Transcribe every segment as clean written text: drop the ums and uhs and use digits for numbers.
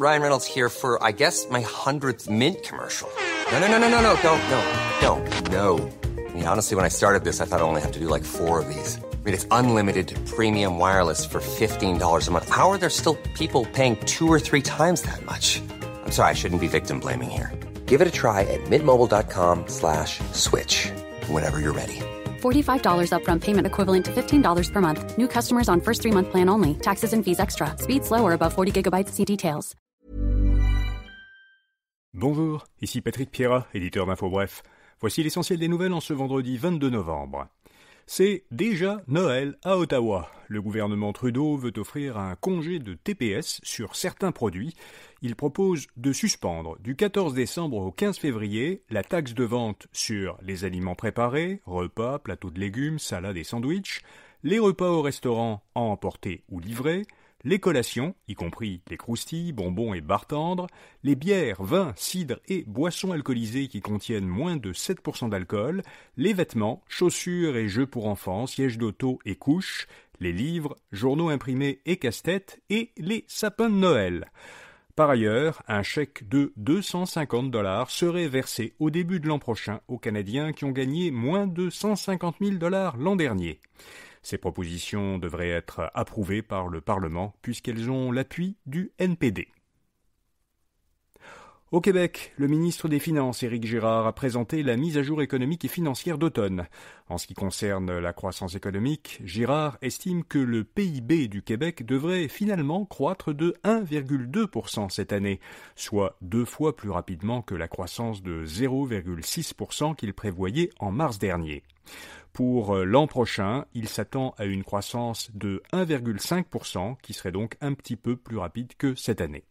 Ryan Reynolds here for, I guess, my 100th Mint commercial. No, don't. I mean, honestly, when I started this, I thought I only have to do like 4 of these. I mean, it's unlimited premium wireless for $15 a month. How are there still people paying 2 or 3 times that much? I'm sorry, I shouldn't be victim blaming here. Give it a try at mintmobile.com/switch. Whenever you're ready. $45 upfront payment equivalent to $15 per month. New customers on first 3-month plan only. Taxes and fees extra. Speed slower above 40 gigabytes. See details. Bonjour, ici Patrick Pierrat, éditeur d'InfoBref. Voici l'essentiel des nouvelles en ce vendredi 22 novembre. C'est déjà Noël à Ottawa. Le gouvernement Trudeau veut offrir un congé de TPS sur certains produits. Il propose de suspendre du 14 décembre au 15 février la taxe de vente sur les aliments préparés, repas, plateaux de légumes, salades et sandwichs, les repas au restaurant à emporter ou livrés, les collations, y compris les croustilles, bonbons et barres tendres, les bières, vins, cidres et boissons alcoolisées qui contiennent moins de 7% d'alcool, les vêtements, chaussures et jeux pour enfants, sièges d'auto et couches, les livres, journaux imprimés et casse-têtes et les sapins de Noël. Par ailleurs, un chèque de 250 $ serait versé au début de l'an prochain aux Canadiens qui ont gagné moins de 150 000 $ l'an dernier. Ces propositions devraient être approuvées par le Parlement puisqu'elles ont l'appui du NPD. Au Québec, le ministre des Finances, Éric Girard, a présenté la mise à jour économique et financière d'automne. En ce qui concerne la croissance économique, Girard estime que le PIB du Québec devrait finalement croître de 1,2% cette année, soit 2 fois plus rapidement que la croissance de 0,6% qu'il prévoyait en mars dernier. Pour l'an prochain, il s'attend à une croissance de 1,5%, qui serait donc un petit peu plus rapide que cette année.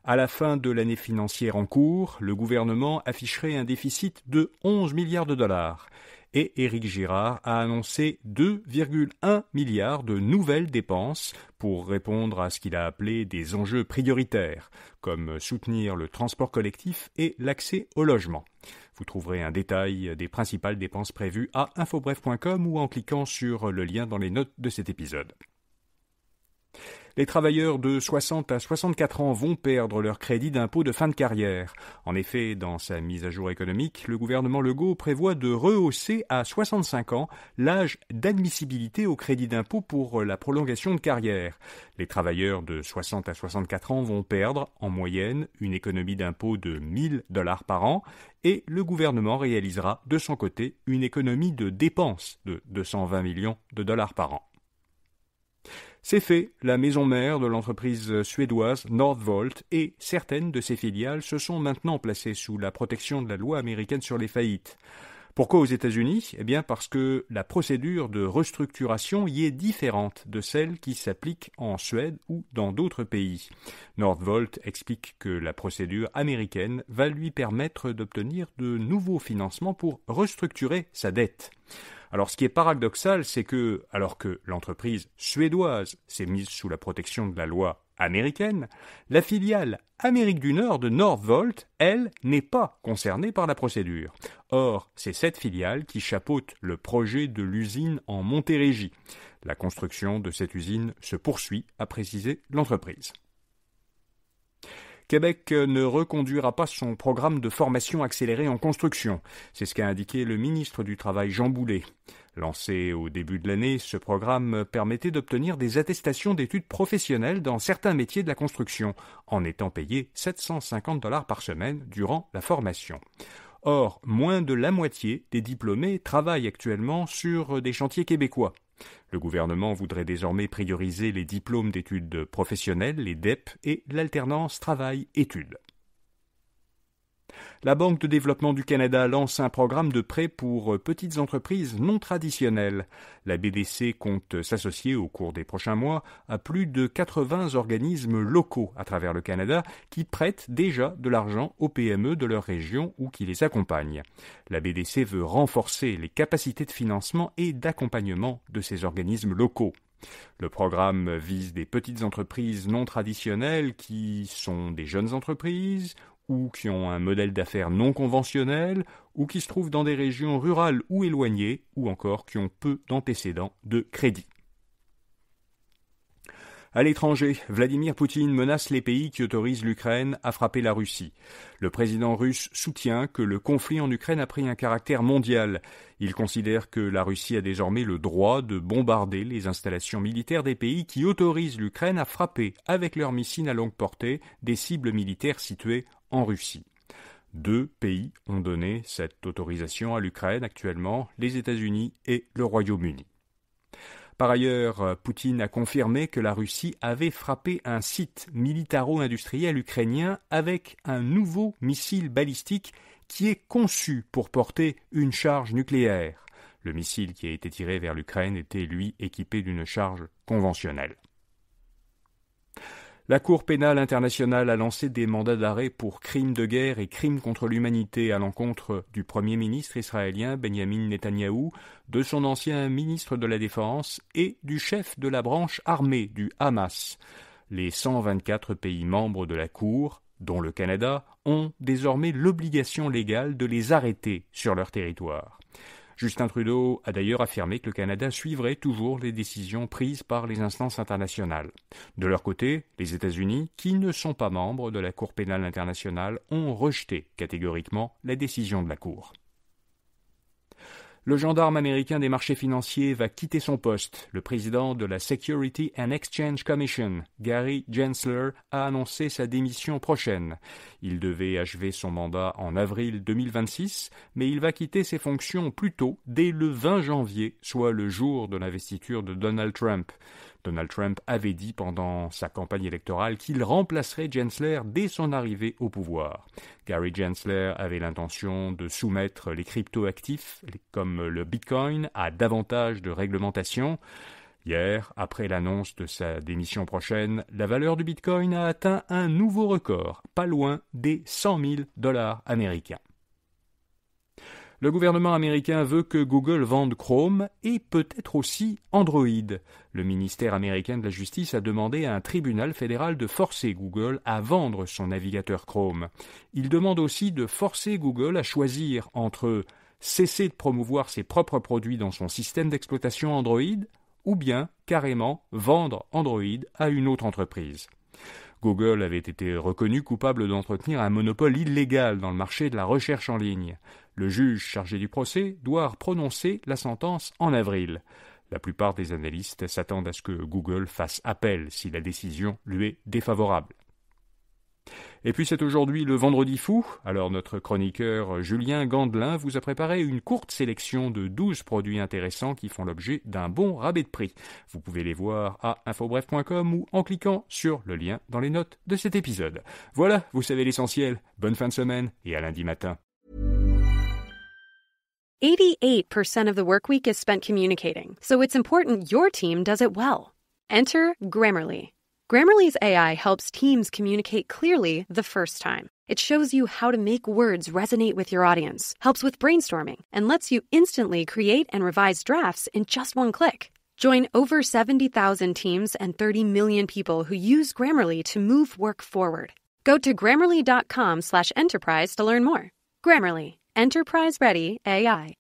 À la fin de l'année financière en cours, le gouvernement afficherait un déficit de 11 milliards de dollars. Et Éric Girard a annoncé 2,1 milliards de nouvelles dépenses pour répondre à ce qu'il a appelé des enjeux prioritaires, comme soutenir le transport collectif et l'accès au logement. Vous trouverez un détail des principales dépenses prévues à infobref.com ou en cliquant sur le lien dans les notes de cet épisode. Les travailleurs de 60 à 64 ans vont perdre leur crédit d'impôt de fin de carrière. En effet, dans sa mise à jour économique, le gouvernement Legault prévoit de rehausser à 65 ans l'âge d'admissibilité au crédit d'impôt pour la prolongation de carrière. Les travailleurs de 60 à 64 ans vont perdre, en moyenne, une économie d'impôt de 1 000 $ par an et le gouvernement réalisera de son côté une économie de dépenses de 220 millions de dollars par an. C'est fait, la maison mère de l'entreprise suédoise Northvolt et certaines de ses filiales se sont maintenant placées sous la protection de la loi américaine sur les faillites. Pourquoi aux États-Unis ? Eh bien parce que la procédure de restructuration y est différente de celle qui s'applique en Suède ou dans d'autres pays. Northvolt explique que la procédure américaine va lui permettre d'obtenir de nouveaux financements pour restructurer sa dette. Alors ce qui est paradoxal, c'est que, alors que l'entreprise suédoise s'est mise sous la protection de la loi américaine, la filiale Amérique du Nord de Northvolt, elle, n'est pas concernée par la procédure. Or, c'est cette filiale qui chapeaute le projet de l'usine en Montérégie. La construction de cette usine se poursuit, a précisé l'entreprise. Québec ne reconduira pas son programme de formation accélérée en construction. C'est ce qu'a indiqué le ministre du Travail Jean Boulet. Lancé au début de l'année, ce programme permettait d'obtenir des attestations d'études professionnelles dans certains métiers de la construction, en étant payé 750 $ par semaine durant la formation. Or, moins de la moitié des diplômés travaillent actuellement sur des chantiers québécois. Le gouvernement voudrait désormais prioriser les diplômes d'études professionnelles, les DEP, et l'alternance travail-études. La Banque de développement du Canada lance un programme de prêt pour petites entreprises non traditionnelles. La BDC compte s'associer au cours des prochains mois à plus de 80 organismes locaux à travers le Canada qui prêtent déjà de l'argent aux PME de leur région ou qui les accompagnent. La BDC veut renforcer les capacités de financement et d'accompagnement de ces organismes locaux. Le programme vise des petites entreprises non traditionnelles qui sont des jeunes entreprises ou qui ont un modèle d'affaires non conventionnel, ou qui se trouvent dans des régions rurales ou éloignées, ou encore qui ont peu d'antécédents de crédit. À l'étranger, Vladimir Poutine menace les pays qui autorisent l'Ukraine à frapper la Russie. Le président russe soutient que le conflit en Ukraine a pris un caractère mondial. Il considère que la Russie a désormais le droit de bombarder les installations militaires des pays qui autorisent l'Ukraine à frapper avec leurs missiles à longue portée des cibles militaires situées en Russie. 2 pays ont donné cette autorisation à l'Ukraine actuellement, les États-Unis et le Royaume-Uni. Par ailleurs, Poutine a confirmé que la Russie avait frappé un site militaro-industriel ukrainien avec un nouveau missile balistique qui est conçu pour porter une charge nucléaire. Le missile qui a été tiré vers l'Ukraine était, lui, équipé d'une charge conventionnelle. La Cour pénale internationale a lancé des mandats d'arrêt pour crimes de guerre et crimes contre l'humanité à l'encontre du Premier ministre israélien Benjamin Netanyahou, de son ancien ministre de la Défense et du chef de la branche armée du Hamas. Les 124 pays membres de la Cour, dont le Canada, ont désormais l'obligation légale de les arrêter sur leur territoire. Justin Trudeau a d'ailleurs affirmé que le Canada suivrait toujours les décisions prises par les instances internationales. De leur côté, les États-Unis, qui ne sont pas membres de la Cour pénale internationale, ont rejeté catégoriquement la décision de la Cour. Le gendarme américain des marchés financiers va quitter son poste. Le président de la Security and Exchange Commission, Gary Gensler, a annoncé sa démission prochaine. Il devait achever son mandat en avril 2026, mais il va quitter ses fonctions plus tôt, dès le 20 janvier, soit le jour de l'investiture de Donald Trump. Donald Trump avait dit pendant sa campagne électorale qu'il remplacerait Gensler dès son arrivée au pouvoir. Gary Gensler avait l'intention de soumettre les cryptoactifs, comme le Bitcoin, à davantage de réglementation. Hier, après l'annonce de sa démission prochaine, la valeur du Bitcoin a atteint un nouveau record, pas loin des 100 000 $ américains. Le gouvernement américain veut que Google vende Chrome et peut-être aussi Android. Le ministère américain de la Justice a demandé à un tribunal fédéral de forcer Google à vendre son navigateur Chrome. Il demande aussi de forcer Google à choisir entre cesser de promouvoir ses propres produits dans son système d'exploitation Android ou bien carrément vendre Android à une autre entreprise. Google avait été reconnu coupable d'entretenir un monopole illégal dans le marché de la recherche en ligne. Le juge chargé du procès doit prononcer la sentence en avril. La plupart des analystes s'attendent à ce que Google fasse appel si la décision lui est défavorable. Et puis c'est aujourd'hui le Vendredi fou, alors notre chroniqueur Julien Gandelin vous a préparé une courte sélection de 12 produits intéressants qui font l'objet d'un bon rabais de prix. Vous pouvez les voir à infobref.com ou en cliquant sur le lien dans les notes de cet épisode. Voilà, vous savez l'essentiel. Bonne fin de semaine et à lundi matin. 88% of the work week is spent communicating, so it's important your team does it well. Enter Grammarly. Grammarly's AI helps teams communicate clearly the first time. It shows you how to make words resonate with your audience, helps with brainstorming, and lets you instantly create and revise drafts in just one click. Join over 70,000 teams and 30 million people who use Grammarly to move work forward. Go to Grammarly.com/enterprise to learn more. Grammarly. Enterprise-ready AI.